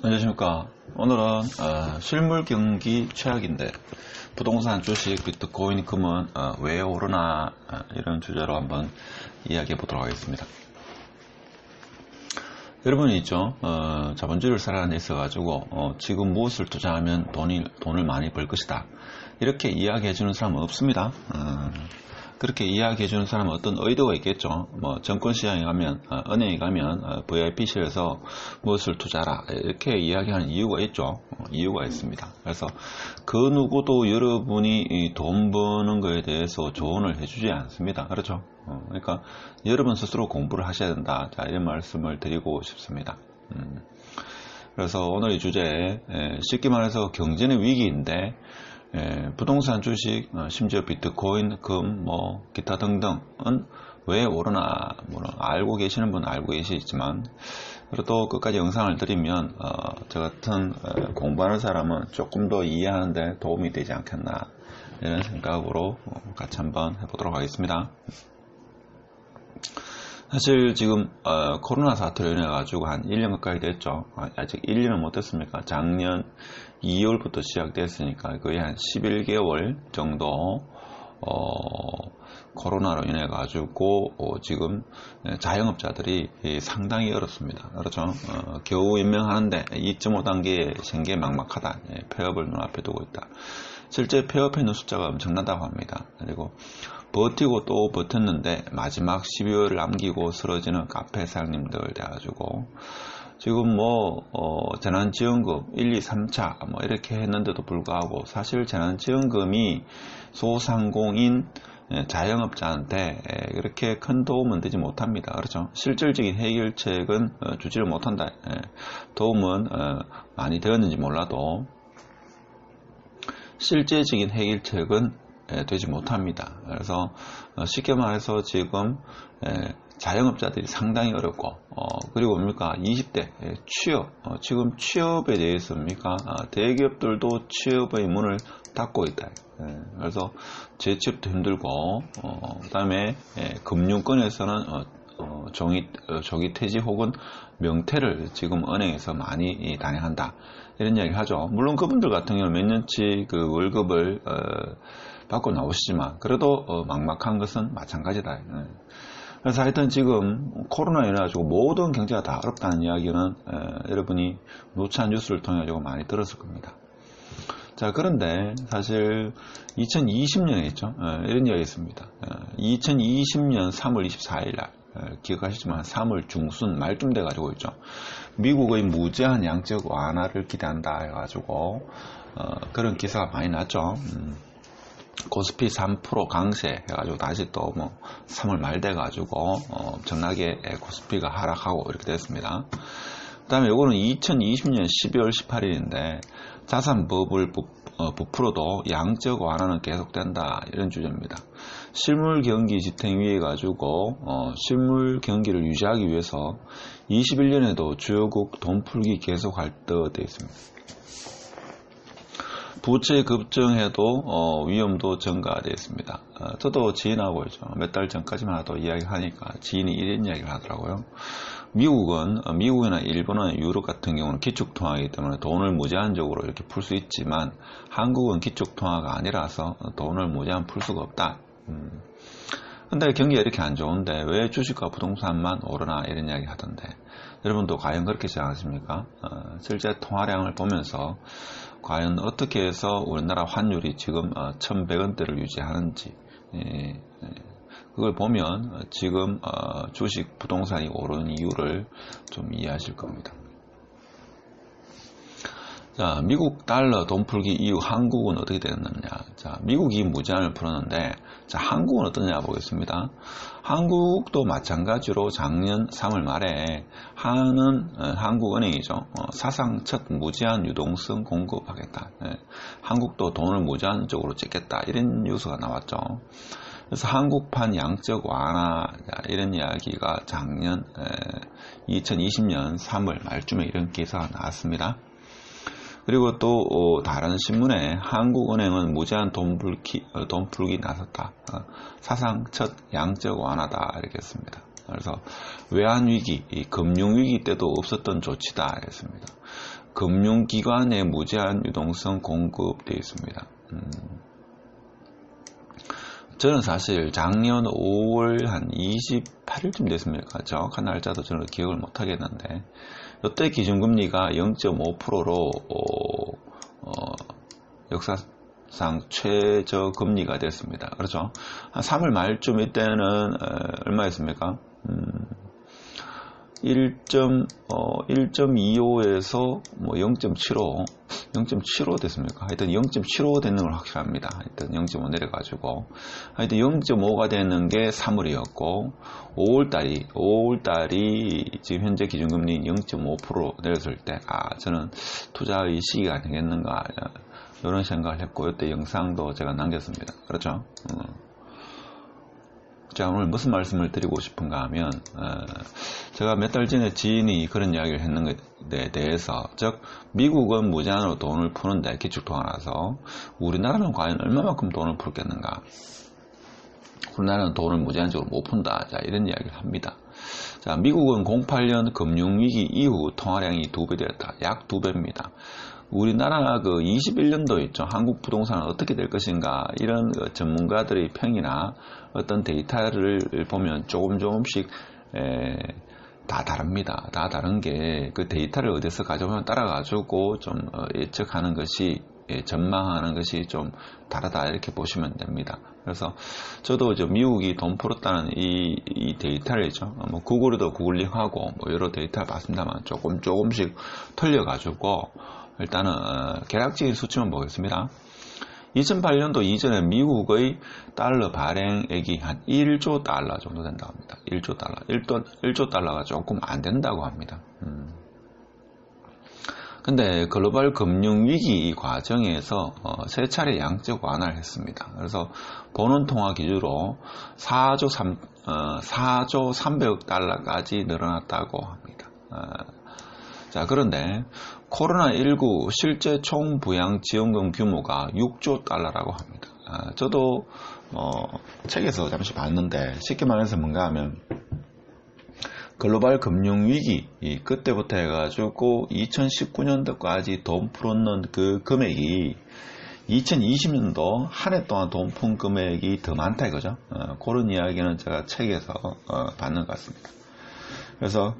안녕하십니까. 오늘은 실물 경기 최악인데 부동산, 주식, 비트코인, 금은 왜 오르나 이런 주제로 한번 이야기해 보도록 하겠습니다. 여러분이 있죠. 자본주의를 살아내 있어가지고 지금 무엇을 투자하면 돈을 많이 벌 것이다. 이렇게 이야기해 주는 사람은 없습니다. 그렇게 이야기해 주는 사람은 어떤 의도가 있겠죠. 뭐 증권시장에 가면, 은행에 가면 VIP실에서 무엇을 투자하라 이렇게 이야기하는 이유가 있죠. 이유가 있습니다. 그래서 그 누구도 여러분이 돈 버는 거에 대해서 조언을 해주지 않습니다. 그렇죠. 그러니까 여러분 스스로 공부를 하셔야 된다. 자, 이런 말씀을 드리고 싶습니다. 그래서 오늘 이 주제, 쉽게 말해서 경제는 위기인데 부동산, 주식, 심지어 비트코인, 금, 기타 등등은 왜 오르나, 알고 계시는 분은 알고 계시지만, 그래도 끝까지 영상을 드리면, 저 같은 공부하는 사람은 조금 더 이해하는데 도움이 되지 않겠나, 이런 생각으로 같이 한번 해보도록 하겠습니다. 사실 지금 코로나 사태로 인해 가지고 한 1년 가까이 됐죠. 아직 1년은 못 됐습니까? 작년 2월부터 시작됐으니까 거의 한 11개월 정도 코로나로 인해 가지고 지금 자영업자들이 상당히 어렵습니다. 그렇죠? 겨우 임명하는데 2.5단계의 생계 막막하다. 폐업을 눈앞에 두고 있다. 실제 폐업해 있는 숫자가 엄청나다고 합니다. 그리고 버티고 또 버텼는데 마지막 12월을 남기고 쓰러지는 카페 사장님들 돼가지고 지금 재난지원금 1, 2, 3차 이렇게 했는데도 불구하고 사실 재난지원금이 소상공인 자영업자한테 그렇게 큰 도움은 되지 못합니다. 그렇죠? 실질적인 해결책은 주지를 못한다. 도움은 많이 되었는지 몰라도 실제적인 해결책은 되지 못합니다. 그래서 쉽게 말해서 지금 자영업자들이 상당히 어렵고 그리고 뭡니까 20대 취업 지금 취업에 대해서입니까 대기업들도 취업의 문을 닫고 있다. 그래서 재취업도 힘들고 그 다음에 금융권에서는 조기 퇴직 혹은 명퇴를 지금 은행에서 많이 단행한다 이런 이야기를 하죠. 물론 그분들 같은 경우는 몇 년치 그 월급을 받고 나오시지만 그래도 막막한 것은 마찬가지다. 그래서 하여튼 지금 코로나 인해가지고 모든 경제가 다 어렵다는 이야기는 여러분이 누차 뉴스를 통해 가지고 많이 들었을 겁니다. 자, 그런데 사실 2020년에 있죠. 이런 이야기 있습니다. 2020년 3월 24일 날 기억하시지만 3월 중순 말쯤 돼가지고 있죠. 미국의 무제한 양적 완화를 기대한다 해가지고 그런 기사가 많이 났죠. 코스피 3% 강세 해가지고 다시 또 3월 말 돼가지고 엄청나게 코스피가 하락하고 이렇게 됐습니다. 그 다음에 요거는 2020년 12월 18일인데 자산 버블 부풀어도 양적 완화는 계속된다 이런 주제입니다. 실물 경기 지탱위에 가지고 실물 경기를 유지하기 위해서 21년에도 주요국 돈 풀기 계속할 듯 되어 있습니다. 부채 급증해도 위험도 증가되어 있습니다. 저도 지인하고 있죠. 몇 달 전까지만 하도 이야기하니까 지인이 이런 이야기를 하더라고요. 미국이나 일본이나 유럽 같은 경우는 기축통화이기 때문에 돈을 무제한적으로 이렇게 풀 수 있지만 한국은 기축통화가 아니라서 돈을 무제한 풀 수가 없다. 근데 경기가 이렇게 안 좋은데 왜 주식과 부동산만 오르나 이런 이야기 하던데 여러분도 과연 그렇게 생각하십니까? 실제 통화량을 보면서 과연 어떻게 해서 우리나라 환율이 지금 1100원대를 유지하는지 그걸 보면 지금 주식, 부동산이 오르는 이유를 좀 이해하실 겁니다. 자, 미국 달러 돈 풀기 이후 한국은 어떻게 됐느냐. 자, 미국이 무제한을 풀었는데, 자, 한국은 어떠냐 보겠습니다. 한국도 마찬가지로 작년 3월 말에 한국은행이죠. 사상 첫 무제한 유동성 공급하겠다. 한국도 돈을 무제한적으로 찍겠다. 이런 뉴스가 나왔죠. 그래서 한국판 양적 완화 이런 이야기가 작년 2020년 3월 말쯤에 이런 기사가 나왔습니다. 그리고 또 다른 신문에 한국은행은 무제한 돈 풀기 나섰다. 사상 첫 양적 완화다 이렇게 했습니다. 그래서 외환위기, 금융위기 때도 없었던 조치다 했습니다. 금융기관에 무제한 유동성 공급되어 있습니다. 저는 사실 작년 5월 한 28일쯤 됐습니까? 정확한 날짜도 저는 기억을 못 하겠는데, 이때 기준금리가 0.5%로 역사상 최저금리가 됐습니다. 그렇죠? 한 3월 말쯤 이때는 얼마였습니까? 1.25에서 뭐 0.75 됐습니까? 하여튼 0.75 되는 걸 확실합니다. 하여튼 0.5 내려가지고, 하여튼 0.5가 되는 게 3월이었고, 5월달이 지금 현재 기준금리 0.5% 내렸을 때, 저는 투자의 시기가 아니겠는가, 이런 생각을 했고, 이때 영상도 제가 남겼습니다. 그렇죠? 자, 오늘 무슨 말씀을 드리고 싶은가 하면, 제가 몇 달 전에 지인이 그런 이야기를 했는 것에 대해서, 즉 미국은 무제한으로 돈을 푸는데, 기축통화라서 우리나라는 과연 얼마만큼 돈을 풀겠는가? 우리나라는 돈을 무제한적으로 못 푼다. 자, 이런 이야기를 합니다. 자, 미국은 08년 금융위기 이후 통화량이 2배 되었다. 약 2배입니다. 우리나라 그 21년도 있죠. 한국 부동산은 어떻게 될 것인가, 이런 전문가들의 평이나 어떤 데이터를 보면 조금씩 다 다릅니다. 다 다른 게 그 데이터를 어디서 가져오면 따라가지고 좀 예측하는 것이, 전망하는 것이 좀 다르다, 이렇게 보시면 됩니다. 그래서 저도 미국이 돈 풀었다는 이 데이터를 뭐 구글에도 구글링하고 뭐 여러 데이터를 봤습니다만 조금씩 틀려가지고, 일단은 계략적인 수치만 보겠습니다. 2008년도 이전에 미국의 달러 발행액이 한 1조 달러 정도 된다고 합니다. 1조 달러. 1조 달러가 조금 안 된다고 합니다. 근데 글로벌 금융위기 과정에서 세 차례 양적 완화를 했습니다. 그래서 보는 통화 기준으로 4조 300억 달러까지 늘어났다고 합니다. 자, 그런데 코로나19 실제 총부양 지원금 규모가 6조 달러라고 합니다. 저도 책에서 잠시 봤는데, 쉽게 말해서 뭔가 하면 글로벌 금융위기 그때부터 해가지고 2019년도까지 돈 풀었는 그 금액이 2020년도 한 해 동안 돈 푼 금액이 더 많다 이거죠. 그런 이야기는 제가 책에서 받는 것 같습니다. 그래서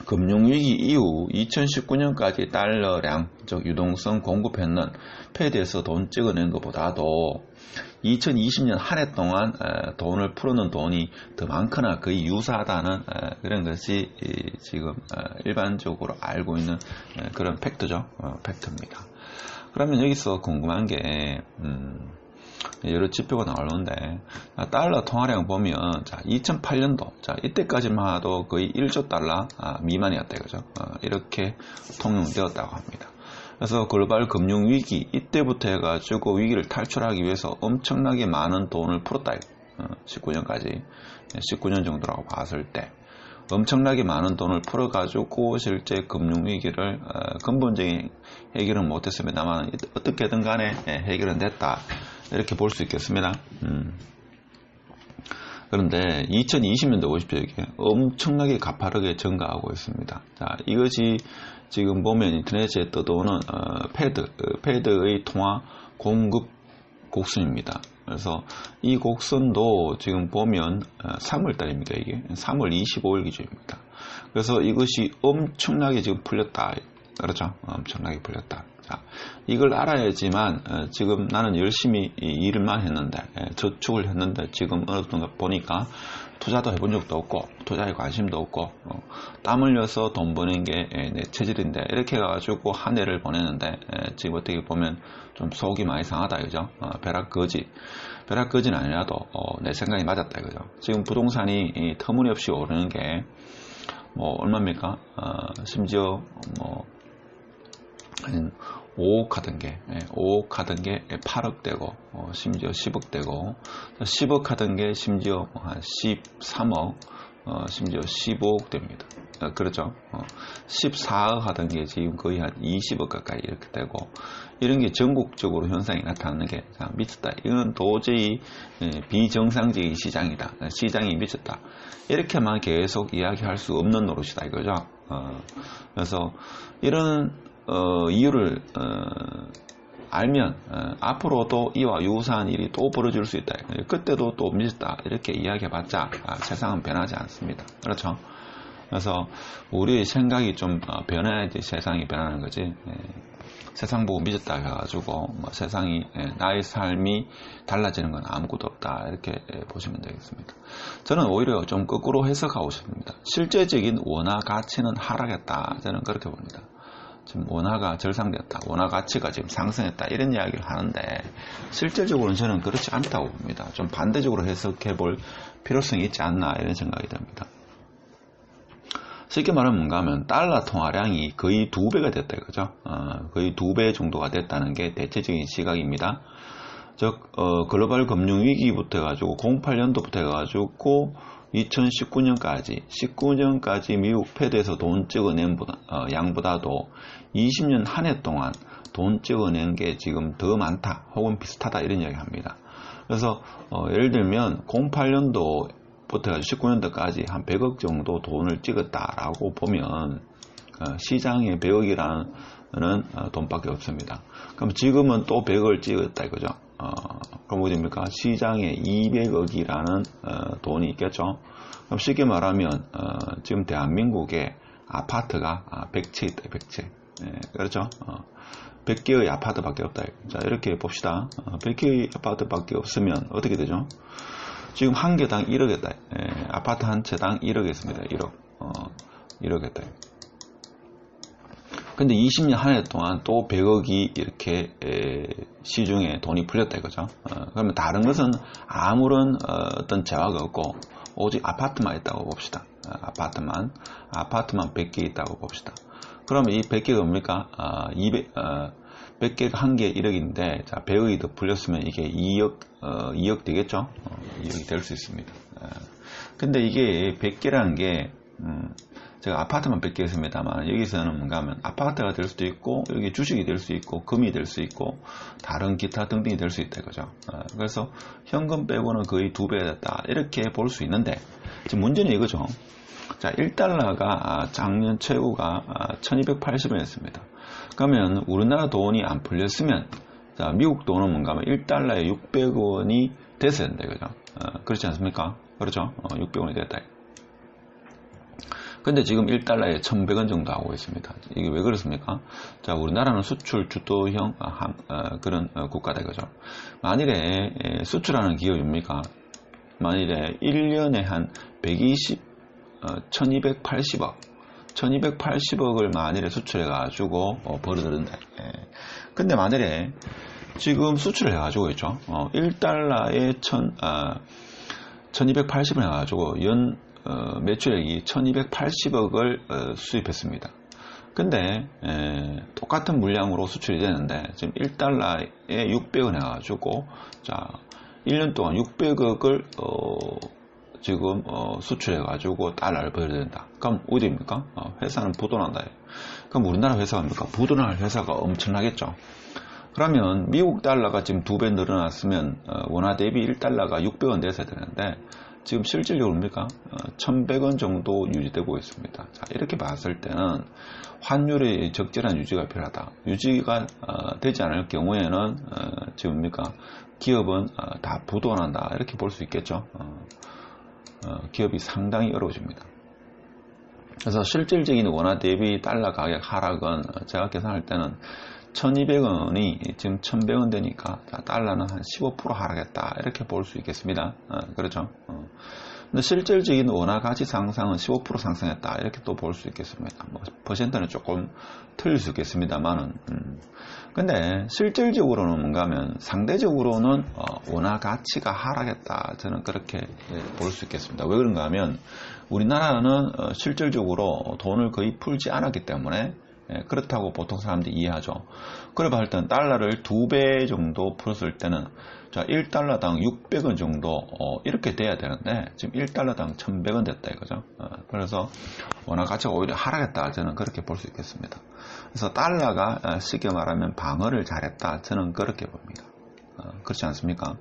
금융위기 이후 2019년까지 달러량, 즉 유동성 공급했는 패드에서 돈 찍어낸 것보다도 2020년 한 해 동안 돈을 풀어놓은 돈이 더 많거나 거의 유사하다는 그런 것이 지금 일반적으로 알고 있는 그런 팩트죠. 팩트입니다. 그러면 여기서 궁금한 게 여러 지표가 나오는데, 달러 통화량 보면, 자, 2008년도, 자, 이때까지만 해도 거의 1조 달러 미만이었다, 그죠? 이렇게 통용되었다고 합니다. 그래서 글로벌 금융위기, 이때부터 해가지고 위기를 탈출하기 위해서 엄청나게 많은 돈을 풀었다, 19년까지. 19년 정도라고 봤을 때. 엄청나게 많은 돈을 풀어가지고 실제 금융위기를 근본적인 해결은 못했습니다만, 어떻게든 간에 해결은 됐다, 이렇게 볼 수 있겠습니다. 그런데 2020년도 보십시오. 이게 엄청나게 가파르게 증가하고 있습니다. 자, 이것이 지금 보면 인터넷에 떠도는 패드의 통화 공급 곡선입니다. 그래서 이 곡선도 지금 보면 3월달입니다. 이게 3월 25일 기준입니다. 그래서 이것이 엄청나게 지금 풀렸다. 그렇죠? 엄청나게 풀렸다. 자, 이걸 알아야지만 지금 나는 열심히 일만 했는데, 저축을 했는데, 지금 어느 정도 보니까 투자도 해본 적도 없고, 투자에 관심도 없고, 땀 흘려서 돈 버는 게 내 체질인데, 이렇게 해가지고 한 해를 보냈는데, 지금 어떻게 보면 좀 속이 많이 상하다, 그죠? 벼락거지는 아니라도 내 생각이 맞았다, 그죠? 지금 부동산이 터무니없이 오르는 게 얼마입니까? 심지어 5억 하던 게 8억 되고, 심지어 10억 되고, 10억 하던 게 심지어 한 13억, 심지어 15억 됩니다. 그렇죠? 14억 하던 게 지금 거의 한 20억 가까이 이렇게 되고, 이런 게 전국적으로 현상이 나타나는 게 미쳤다. 이건 도저히 비정상적인 시장이다. 시장이 미쳤다. 이렇게만 계속 이야기할 수 없는 노릇이다 이거죠. 그래서 이런 이유를 알면 앞으로도 이와 유사한 일이 또 벌어질 수 있다. 그때도 또 늦었다. 이렇게 이야기해봤자 세상은 변하지 않습니다. 그렇죠? 그래서 우리의 생각이 좀 변해야지 세상이 변하는 거지. 세상 보고 믿었다 해가지고 세상이 나의 삶이 달라지는 건 아무것도 없다. 이렇게 보시면 되겠습니다. 저는 오히려 좀 거꾸로 해석하고 싶습니다. 실제적인 원화 가치는 하락했다. 저는 그렇게 봅니다. 지금 원화가 절상되었다. 원화 가치가 지금 상승했다. 이런 이야기를 하는데 실질적으로는 저는 그렇지 않다고 봅니다. 좀 반대적으로 해석해 볼 필요성이 있지 않나 이런 생각이 듭니다. 쉽게 말하면 뭔가 하면 달러 통화량이 거의 2배가 됐다 이거죠. 거의 2배 정도가 됐다는 게 대체적인 시각입니다. 즉 글로벌 금융위기부터 해가지고 08년도부터 해가지고 2019년까지 미국 패드에서 돈 찍어낸 양보다도 20년 한 해 동안 돈 찍어낸 게 지금 더 많다 혹은 비슷하다 이런 이야기 합니다. 그래서 예를 들면 08년도부터 19년도까지 한 100억 정도 돈을 찍었다라고 보면 시장에 100억이라는 돈밖에 없습니다. 그럼 지금은 또 100억을 찍었다 이거죠. 그럼 어디입니까? 시장에 200억이라는 돈이 있겠죠. 그럼 쉽게 말하면 지금 대한민국에 아파트가 100채 있다. 100채. 그렇죠. 100개의 아파트밖에 없다. 자, 이렇게 봅시다. 100개의 아파트밖에 없으면 어떻게 되죠? 지금 한 개당 1억이다. 아파트 한 채당 1억이었습니다. 1억. 1억이다. 근데 20년 한 해 동안 또 100억이 이렇게 시중에 돈이 풀렸다 이거죠. 그러면 다른 것은 아무런 어떤 재화가 없고 오직 아파트만 있다고 봅시다. 아파트만 100개 있다고 봅시다. 그러면 이 100개가 뭡니까? 100개가 한 개 1억인데 자 100억이 더 풀렸으면 이게 2억 되겠죠? 2억이 될 수 있습니다. 근데 이게 100개라는 게 제가 아파트만 100개 했습니다만 여기서는 뭔가 하면 아파트가 될 수도 있고 여기 주식이 될 수 있고 금이 될 수 있고 다른 기타 등등이 될 수 있다 이거죠. 그래서 현금 빼고는 거의 2배가 됐다 이렇게 볼 수 있는데 지금 문제는 이거죠. 자 1달러가 작년 최고가 1280원이었습니다. 그러면 우리나라 돈이 안 풀렸으면 자 미국 돈은 뭔가 하면 1달러에 600원이 됐어야 된다 이거죠. 그렇지 않습니까? 그렇죠. 600원이 됐다. 근데 지금 1달러에 1100원 정도 하고 있습니다. 이게 왜 그렇습니까? 자, 우리나라는 수출 주도형 그런 국가다 이거죠. 만일에 수출하는 기업입니까? 만일에 1년에 한 1280억을 만일에 수출해가지고 벌어들인다. 근데 만일에 지금 수출을 해가지고 있죠. 1달러에 1280원 해가지고 매출액이 1280억을 수입했습니다. 근데 똑같은 물량으로 수출이 되는데 지금 1달러에 600원 해가지고 자 1년 동안 600억을 지금 수출해가지고 달러를 벌어야 된다. 그럼 어디입니까? 회사는 부도난다. 그럼 우리나라 회사입니까? 부도날 회사가 엄청나겠죠. 그러면 미국 달러가 지금 2배 늘어났으면 원화 대비 1달러가 600원 됐어야 되는데 지금 실질적으로 뭡니까? 1100원 정도 유지되고 있습니다. 자, 이렇게 봤을 때는 환율의 적절한 유지가 필요하다. 유지가 되지 않을 경우에는 지금 뭡니까? 기업은 다 부도난다. 이렇게 볼 수 있겠죠. 기업이 상당히 어려워집니다. 그래서 실질적인 원화 대비 달러 가격 하락은 제가 계산할 때는 1200원이 지금 1100원 되니까 달러는 한 15% 하락했다 이렇게 볼 수 있겠습니다. 그렇죠. 근데 실질적인 원화 가치 상승은 15% 상승했다 이렇게 또 볼 수 있겠습니다. 뭐 퍼센트는 조금 틀릴 수 있겠습니다만은 근데 실질적으로는 뭔가 하면 상대적으로는 원화 가치가 하락했다 저는 그렇게 볼 수 있겠습니다. 왜 그런가 하면 우리나라는 실질적으로 돈을 거의 풀지 않았기 때문에 그렇다고 보통 사람들이 이해하죠. 그래 봤을 때는 달러를 2배 정도 풀었을 때는 자 1달러당 600원 정도 이렇게 돼야 되는데 지금 1달러당 1100원 됐다 이거죠. 그래서 원화 가치가 오히려 하락했다 저는 그렇게 볼 수 있겠습니다. 그래서 달러가 쉽게 말하면 방어를 잘했다 저는 그렇게 봅니다. 그렇지 않습니까?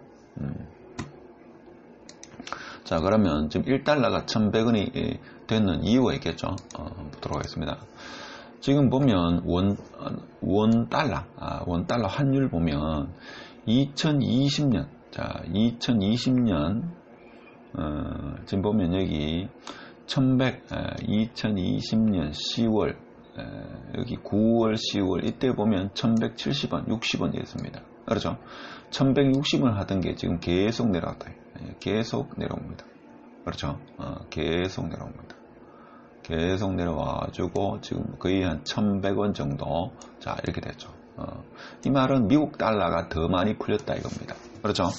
자 그러면 지금 1달러가 1100원이 됐는 이유가 있겠죠. 보도록 하겠습니다. 지금 보면 원 달러 환율 보면 2020년 자 2020년 지금 보면 여기 2020년 10월 여기 9월 10월 이때 보면 1170원 60원 되겠습니다. 그렇죠? 1160원 하던 게 지금 계속 내려왔다. 계속 내려옵니다. 그렇죠? 계속 내려옵니다. 계속 내려와가지고 지금 거의 한 1100원 정도 자 이렇게 됐죠. 이 말은 미국 달러가 더 많이 풀렸다 이겁니다. 그렇죠?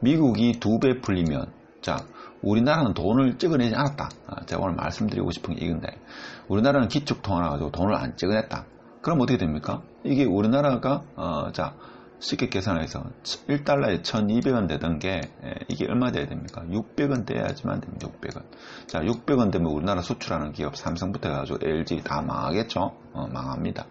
미국이 2배 풀리면 자 우리나라는 돈을 찍어내지 않았다. 제가 오늘 말씀드리고 싶은 게 이건데 우리나라는 기축통화라 가지고 돈을 안 찍어냈다. 그럼 어떻게 됩니까? 이게 우리나라가 자 쉽게 계산해서 1달러에 1200원 되던 게 이게 얼마 돼야 됩니까? 600원 돼야지만 됩니다. 600원. 자 600원 되면 우리나라 수출하는 기업 삼성부터 해가지고 LG 다 망하겠죠? 망합니다.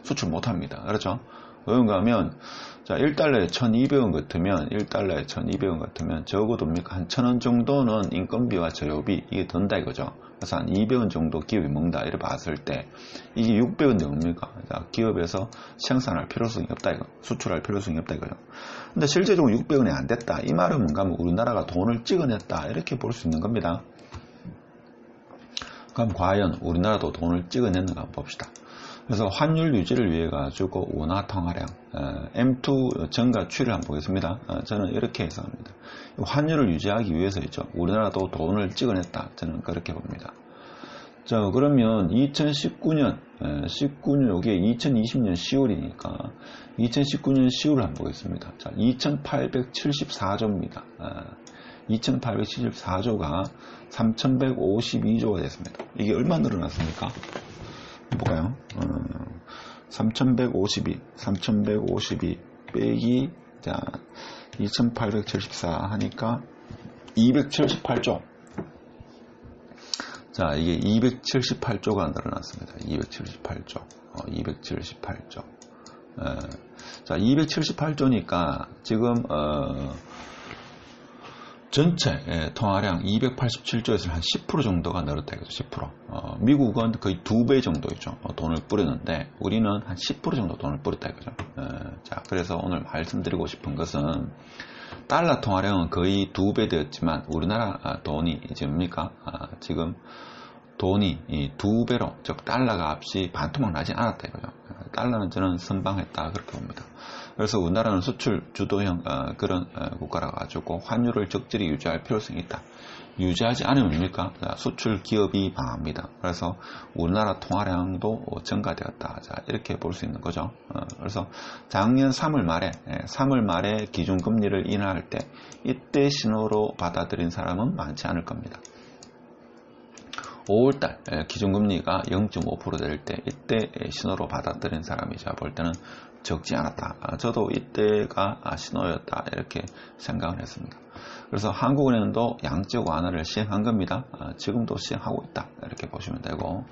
수출 못합니다. 그렇죠? 그런가 하면 자 1달러에 1200원 같으면 1달러에 1200원 같으면 적어도 한 1000원 정도는 인건비와 재료비 이게 든다 이거죠. 그래서 한 200원 정도 기업이 먹는다 이렇게 봤을 때 이게 600원 됩니까? 자, 기업에서 생산할 필요성이 없다 이거. 수출할 필요성이 없다 이거죠. 근데 실제적으로 600원이 안 됐다. 이 말은 뭔가 하면 우리나라가 돈을 찍어냈다 이렇게 볼 수 있는 겁니다. 그럼 과연 우리나라도 돈을 찍어냈는가 한번 봅시다. 그래서 환율 유지를 위해 가지고 원화 통화량 M2 정가 추이를 한번 보겠습니다. 저는 이렇게 해석합니다. 환율을 유지하기 위해서였죠. 우리나라도 돈을 찍어냈다. 저는 그렇게 봅니다. 자 그러면 2019년 이게 2020년 10월이니까 2019년 10월을 한번 보겠습니다. 자 2874조입니다. 2874조가 3152조가 됐습니다. 이게 얼마 늘어났습니까? 볼까요? 3152 빼기 자 2874 하니까 278조. 자 이게 278조가 늘어났습니다. 278조. 278조. 자 278조니까 지금 전체 통화량 287조에서 한 10% 정도가 늘었다 이거죠. 10%. 미국은 거의 2배 정도였죠. 돈을 뿌렸는데 우리는 한 10% 정도 돈을 뿌렸다 이거죠. 자, 그래서 오늘 말씀드리고 싶은 것은 달러 통화량은 거의 2배 되었지만 우리나라 돈이 지금입니까? 지금 돈이 이 2배로 즉 달러가 값이 반토막 나지 않았다 이거죠. 달러는 저는 선방했다 그렇게 봅니다. 그래서 우리나라는 수출 주도형 그런 국가라 가지고 환율을 적절히 유지할 필요성이 있다. 유지하지 않으면 뭡니까? 수출 기업이 망합니다. 그래서 우리나라 통화량도 증가되었다. 자, 이렇게 볼 수 있는 거죠. 그래서 작년 3월 말에 기준금리를 인하할 때 이때 신호로 받아들인 사람은 많지 않을 겁니다. 5월달 기준금리가 0.5% 될 때 이때 신호로 받아들인 사람이 제가 볼 때는 적지 않았다. 저도 이때가 신호였다 이렇게 생각을 했습니다. 그래서 한국은행도 양적 완화를 시행한 겁니다. 지금도 시행하고 있다 이렇게 보시면 되고,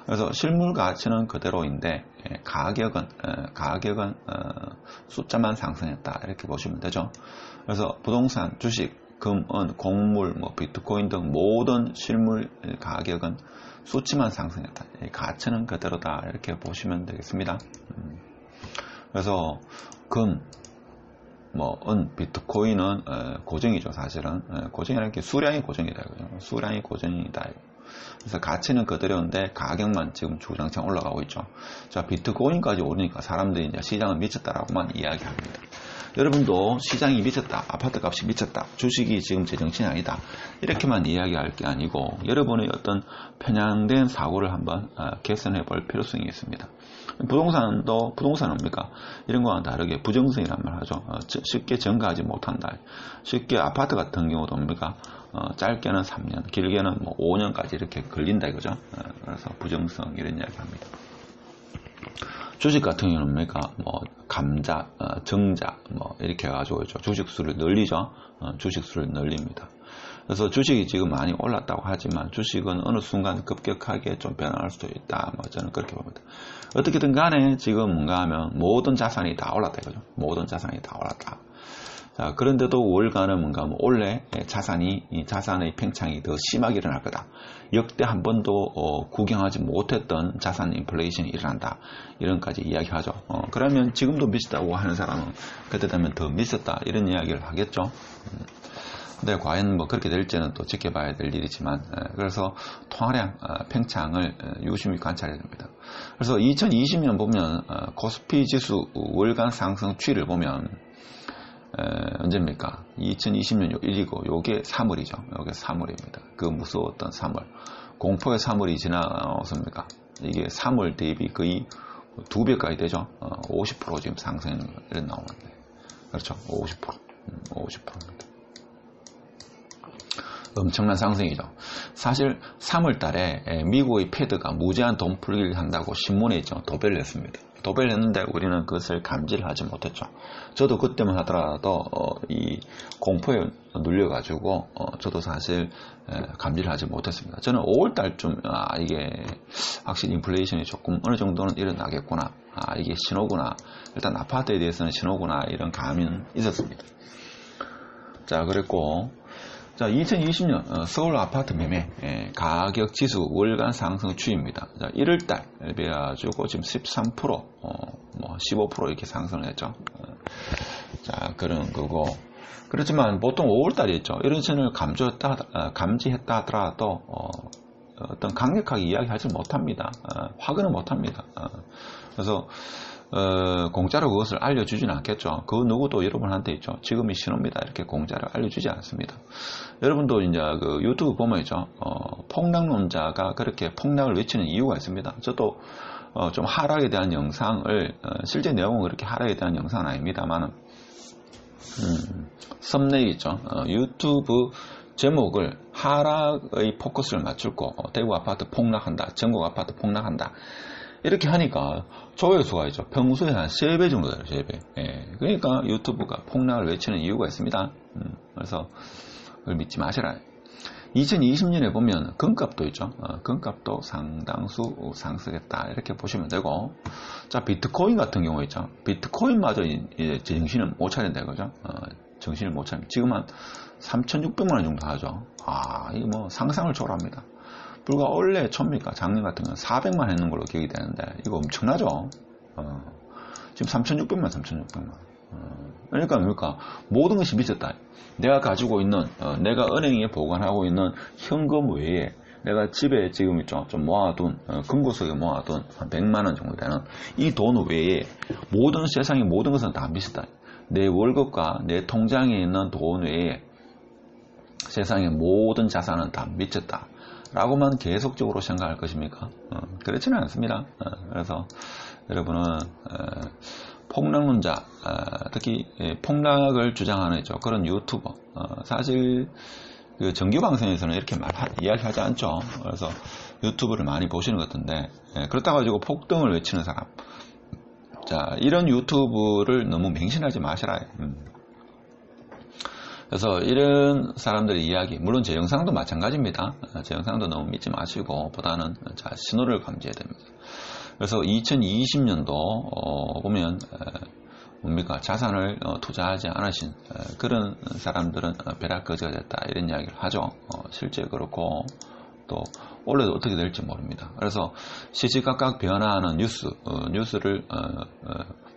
그래서 실물 가치는 그대로인데 가격은 숫자만 상승했다 이렇게 보시면 되죠. 그래서 부동산, 주식, 금은, 곡물, 비트코인 등 모든 실물 가격은 수치만 상승했다. 가치는 그대로다 이렇게 보시면 되겠습니다. 그래서 금, 은, 비트코인은 고정이죠. 사실은 고정이라는 게 수량이 고정이다. 수량이 고정이다. 그래서 가치는 그대로인데 가격만 지금 주장창 올라가고 있죠. 자, 비트코인까지 오르니까 사람들이 이제 시장은 미쳤다라고만 이야기합니다. 여러분도 시장이 미쳤다, 아파트 값이 미쳤다, 주식이 지금 제정신이 아니다 이렇게만 이야기할 게 아니고 여러분의 어떤 편향된 사고를 한번 개선해 볼 필요성이 있습니다. 부동산은 뭡니까? 이런 거와는 다르게 부정성이란 말 하죠. 쉽게 증가하지 못한다. 쉽게 아파트 같은 경우도 뭡니까? 짧게는 3년, 길게는 5년까지 이렇게 걸린다 이거죠. 그래서 부정성 이런 이야기 합니다. 주식 같은 경우는 뭡니까? 감자, 정자, 이렇게 해가지고 주식수를 늘리죠. 주식수를 늘립니다. 그래서 주식이 지금 많이 올랐다고 하지만 주식은 어느 순간 급격하게 좀 변할 수도 있다. 저는 그렇게 봅니다. 어떻게든 간에 지금 뭔가 하면 모든 자산이 다 올랐다 이거죠. 모든 자산이 다 올랐다. 자, 그런데도 월가는 뭔가 원래 자산의 팽창이 더 심하게 일어날 거다. 역대 한 번도 구경하지 못했던 자산 인플레이션이 일어난다. 이런까지 이야기하죠. 그러면 지금도 미쳤다고 하는 사람은 그때 되면 더 미쳤다. 이런 이야기를 하겠죠. 근데 과연 뭐 그렇게 될지는 또 지켜봐야 될 일이지만, 그래서 통화량 팽창을 유심히 관찰해야 됩니다. 그래서 2020년 보면 코스피 지수 월간 상승 추이를 보면 언제입니까? 2020년 1이고 요게 3월이죠. 요게 3월입니다. 그 무서웠던 3월. 공포의 3월이 지나왔습니까? 이게 3월 대비 거의 2배까지 되죠. 50% 지금 상승 이런 나오는데. 그렇죠. 50%입니다. 엄청난 상승이죠. 사실 3월 달에 미국의 패드가 무제한 돈 풀기를 한다고 신문에 있죠. 도배를 했습니다. 도배를 했는데 우리는 그것을 감지를 하지 못했죠. 저도 그때만 하더라도 이 공포에 눌려가지고 저도 사실 감지를 하지 못했습니다. 저는 5월 달쯤 이게 확실히 인플레이션이 조금 어느 정도는 일어나겠구나. 이게 신호구나. 일단 아파트에 대해서는 신호구나. 이런 감은 있었습니다. 자, 그랬고 자, 2020년 서울 아파트 매매 가격 지수 월간 상승 추이입니다. 자, 1월달 비해가지고 지금 13%, 뭐 15% 이렇게 상승을 했죠. 자, 그런 거고. 그렇지만 보통 5월달이었죠. 이런 선을 감지했다 하더라도 어떤 강력하게 이야기하지 못합니다. 확언은 못합니다. 그래서 공짜로 그것을 알려주지는 않겠죠. 그 누구도 여러분한테 있죠. 지금이 신호입니다. 이렇게 공짜로 알려주지 않습니다. 여러분도 이제 그 유튜브 보면 있죠. 폭락론자가 그렇게 폭락을 외치는 이유가 있습니다. 저도 좀 하락에 대한 영상을 실제 내용은 그렇게 하락에 대한 영상은 아닙니다만 썸네일 있죠. 유튜브 제목을 하락의 포커스를 맞추고 대구 아파트 폭락한다. 전국 아파트 폭락한다. 이렇게 하니까 조회수가 있죠. 평소에 한 3배 정도 돼요. 3배. 예. 그러니까 유튜브가 폭락을 외치는 이유가 있습니다. 그래서 그걸 믿지 마시라. 2020년에 보면 금값도 있죠. 금값도 상당수 상승했다. 이렇게 보시면 되고. 자, 비트코인 같은 경우 있죠. 비트코인마저 이제 정신을 못 차린다. 그죠? 정신을 못 차린다. 지금 한 3,600만원 정도 하죠. 이거 뭐 상상을 초월합니다. 불과 원래 초입니까? 작년 같은 건 400만 했는 걸로 기억이 되는데 이거 엄청나죠. 지금 3,600만. 그러니까 뭡니까? 모든 것이 미쳤다. 내가 가지고 있는 내가 은행에 보관하고 있는 현금 외에 내가 집에 지금 있죠. 좀 모아둔 금고 속에 모아둔 한 100만 원 정도 되는 이 돈 외에 모든 세상의 모든 것은 다 미쳤다. 내 월급과 내 통장에 있는 돈 외에 세상의 모든 자산은 다 미쳤다. 라고만 계속적으로 생각할 것입니까? 그렇지는 않습니다. 그래서 여러분은 폭락론자, 특히 폭락을 주장하는 그런 유튜버, 사실 그 정규방송에서는 이렇게 이야기하지 않죠. 그래서 유튜브를 많이 보시는 것 같은데, 그렇다고 가지고 폭등을 외치는 사람, 자, 이런 유튜브를 너무 맹신하지 마시라. 그래서 이런 사람들의 이야기, 물론 제 영상도 마찬가지입니다. 제 영상도 너무 믿지 마시고 보다는 신호를 감지해야 됩니다. 그래서 2020년도 보면 뭡니까? 자산을 투자하지 않으신 그런 사람들은 벼락거지가 됐다. 이런 이야기를 하죠. 실제 그렇고 또 올해도 어떻게 될지 모릅니다. 그래서 시시각각 변화하는 뉴스를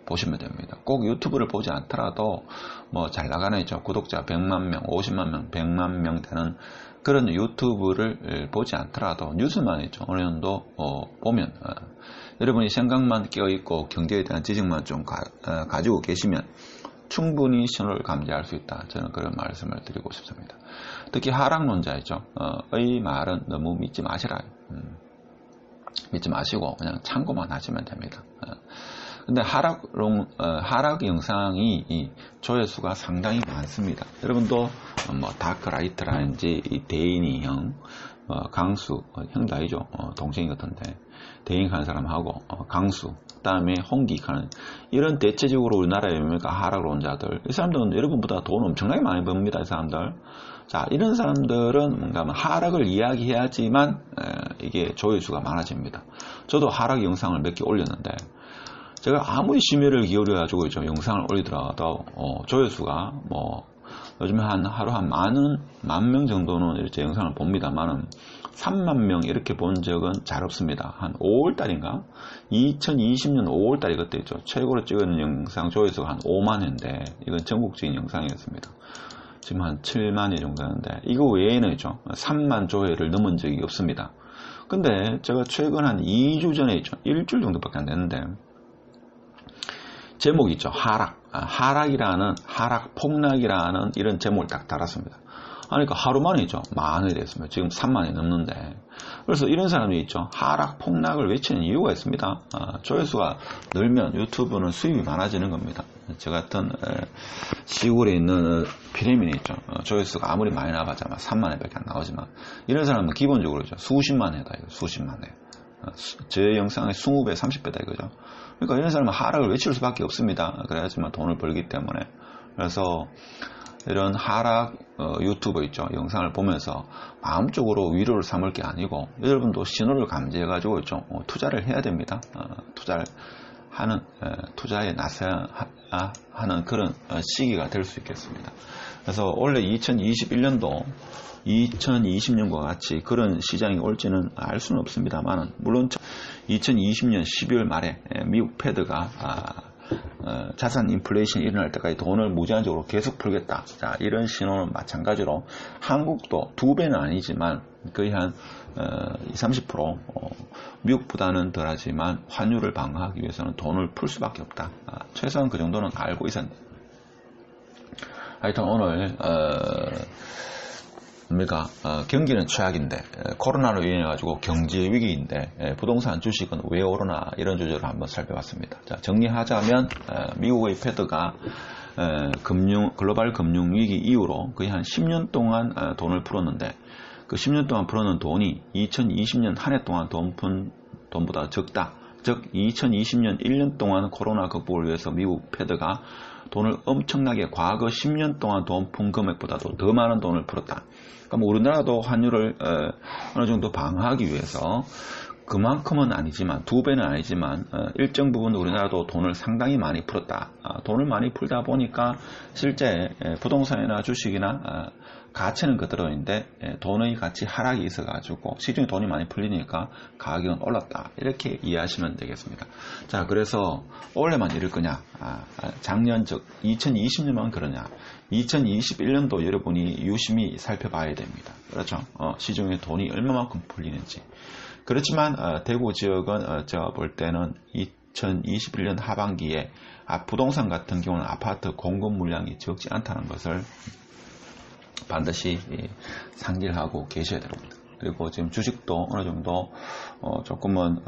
보시면 됩니다. 꼭 유튜브를 보지 않더라도 뭐 잘 나가는 있죠. 구독자 100만 명, 50만 명, 100만 명 되는 그런 유튜브를 보지 않더라도 뉴스만 있죠. 어느 정도 보면 여러분이 생각만 깨어있고 경제에 대한 지식만 좀 가지고 계시면 충분히 신호를 감지할 수 있다. 저는 그런 말씀을 드리고 싶습니다. 특히 하락론자이죠. 의 말은 너무 믿지 마시라. 믿지 마시고 그냥 참고만 하시면 됩니다. 근데 하락 영상이 조회수가 상당히 많습니다. 여러분도 뭐 다크라이트라든지 대인이 형, 강수, 형도 아니죠. 동생이 같은데 대인 하는 사람하고 강수, 그다음에 홍기 하는 이런 대체적으로 우리나라에 하락론자들, 이 사람들은 여러분보다 돈 엄청나게 많이 법니다. 이 사람들. 자, 이런 사람들은 뭔가 하락을 이야기해야지만 이게 조회수가 많아집니다. 저도 하락 영상을 몇 개 올렸는데 제가 아무리 심혈을 기울여 가지고 영상을 올리더라도 조회수가 요즘에 하루 한 만 명 정도는 이렇게 영상을 봅니다만은 3만 명 이렇게 본 적은 잘 없습니다. 한 5월달인가 2020년 5월달이 그때 있죠. 최고로 찍은 영상 조회수가 한 5만 회인데 이건 전국적인 영상이었습니다. 지금 한 7만 회 정도 하는데 이거 외에는 있죠. 3만 조회를 넘은 적이 없습니다. 근데 제가 최근 한 2주 전에 있죠. 일주일 정도밖에 안 됐는데 제목이 있죠. 하락 폭락이라는 이런 제목을 딱 달았습니다. 그러니까 하루 만에 있죠. 만회 됐습니다. 지금 3만이 넘는데. 그래서 이런 사람이 있죠. 하락 폭락을 외치는 이유가 있습니다. 조회수가 늘면 유튜브는 수입이 많아지는 겁니다. 저 같은 시골에 있는 피레민이 있죠. 조회수가 아무리 많이 나와봤자 3만회 밖에 안 나오지만 이런 사람은 기본적으로 있죠. 수십만 회다. 수십만 회. 제 영상의 20배, 30배다 이거죠. 그러니까 이런 사람은 하락을 외칠 수밖에 없습니다. 그래야지만 돈을 벌기 때문에. 그래서 이런 하락 유튜버 있죠. 영상을 보면서 마음적으로 위로를 삼을 게 아니고 여러분도 신호를 감지해 가지고 있죠. 투자를 해야 됩니다. 투자에 나서야 하는 그런 시기가 될 수 있겠습니다. 그래서 원래 2021년도 2020년과 같이 그런 시장이 올지는 알 수는 없습니다만 물론 2020년 12월 말에 미국 패드가 자산 인플레이션이 일어날 때까지 돈을 무제한적으로 계속 풀겠다. 자, 이런 신호는 마찬가지로 한국도 2배는 아니지만 거의 한 20-30% 미국보다는 덜하지만 환율을 방어하기 위해서는 돈을 풀 수밖에 없다. 최소한 그 정도는 알고 있었는데 하여튼 오늘 경기는 최악인데 코로나로 인해 가지고 경제 위기인데 부동산 주식은 왜 오르나 이런 주제를 한번 살펴봤습니다. 자, 정리하자면 미국의 패드가 글로벌 금융 위기 이후로 거의 한 10년 동안 돈을 풀었는데 그 10년 동안 풀어놓은 돈이 2020년 한 해 동안 돈 푼 돈보다 적다. 즉 2020년 1년 동안 코로나 극복을 위해서 미국 패드가 돈을 엄청나게 과거 10년 동안 돈 푼 금액보다도 더 많은 돈을 풀었다. 그러니까 우리나라도 환율을 어느 정도 방어하기 위해서 그만큼은 아니지만 2배는 아니지만 일정 부분 우리나라도 돈을 상당히 많이 풀었다. 돈을 많이 풀다 보니까 실제 부동산이나 주식이나 가치는 그대로인데 돈의 가치 하락이 있어가지고 시중에 돈이 많이 풀리니까 가격은 올랐다. 이렇게 이해하시면 되겠습니다. 자, 그래서 올해만 이럴 거냐? 작년 즉 2020년만 그러냐? 2021년도 여러분이 유심히 살펴봐야 됩니다. 그렇죠? 시중에 돈이 얼마만큼 풀리는지. 그렇지만 대구 지역은 제가 볼 때는 2021년 하반기에 부동산 같은 경우는 아파트 공급 물량이 적지 않다는 것을 반드시 상기하고 계셔야 됩니다. 그리고 지금 주식도 어느 정도 조금은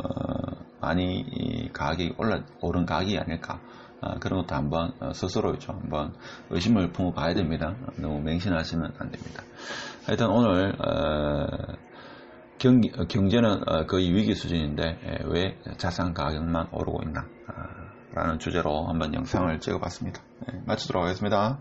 많이 가격이 오른 가격이 아닐까 그런 것도 한번 스스로 한번 의심을 품어봐야 됩니다. 너무 맹신하시면 안 됩니다. 하여튼 오늘 경제는 거의 위기 수준인데 왜 자산 가격만 오르고 있나 라는 주제로 한번 영상을 찍어봤습니다. 마치도록 하겠습니다.